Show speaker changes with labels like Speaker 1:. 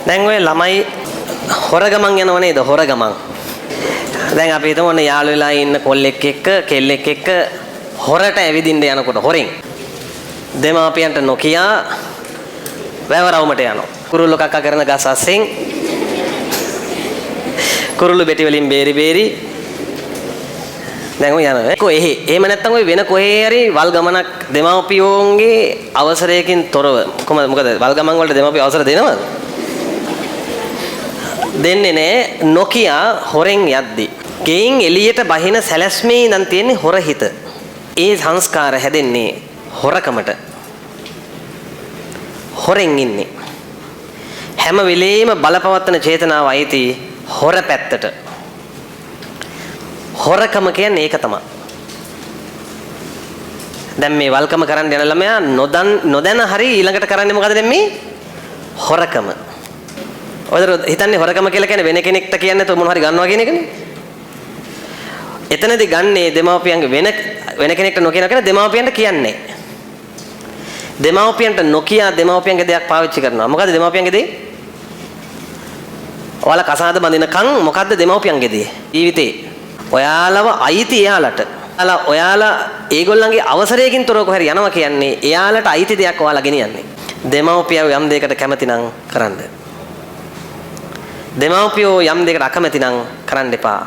Speaker 1: දැන් ඔය ළමයි හොර ගමන් යනව නේද? හොර ගමන්. දැන් අපි හිතමු ඔන්න යාළු වෙලා ඉන්න කොල්ලෙක් එක්ක කෙල්ලෙක් එක්ක හොරට ඇවිදින්න යනකොට හොරෙන් දෙමාපියන්ට නොකියා වැවරවුමට යනවා. කුරුල්ලෝ කක්ක කරන ගස් අස්සෙන් කුරුල්ලු බෙටි වලින් බේරි බේරි දැන් ඔය යනවා. කො එහෙම නැත්තම් ඔය වෙන කොහේ හරි වල් ගමනක් දෙමාපියෝන්ගේ අවසරයකින් තොරව මොකද වල් ගමන් වලට දෙමාපියෝ අවසර දෙනවද? දෙන්නේ නැහැ. නොකියා හොරෙන් යද්දි ගෙයින් එළියට බහින සැලැස්මේ ඉඳන් තියෙන්නේ හොර හිත. ඒ සංස්කාර හැදෙන්නේ හොරකමට. හොරෙන් ඉන්නේ. හැම වෙලෙම බලපවත්තන චේතනාව අයිති හොර පැත්තට. හොරකම කියන්නේ ඒක තමයි. දැන් මේ වල්කම කරන්න යන ළමයා නොදැන හරි ඊළඟට කරන්නේ මොකද දැන් මේ හොරකම. ඔයදර හිතන්නේ හොරකම කියලා කියන්නේ වෙන කෙනෙක්ට කියන්නේ නැතුව මොන හරි ගන්නවා කියන එකනේ. එතනදී ගන්නේ දෙමාපියන්ගේ වෙන කෙනෙක්ට නොකියන කෙනා දෙමාපියන්ට කියන්නේ. දෙමාපියන්ට නොකිය දෙමාපියන්ගේ දෙයක් පාවිච්චි කරනවා. මොකද්ද දෙමාපියන්ගේ දේ? ඔයාලා කසාද බඳිනකන් මොකද්ද දෙමාපියන්ගේ දේ? ජීවිතේ. ඔයාලව අයිති එයාලට. ඔයාලා ඒගොල්ලන්ගේ අවසරයකින් තොරව කොහරි යනවා කියන්නේ එයාලට අයිති දෙයක් ඔයාලා ගෙනියන්නේ. දෙමාපියව යම් දෙයකට කැමති නම් කරන්න. දෙමාපියෝ යම් දෙයකට අකමැති නම් කරන්න එපා.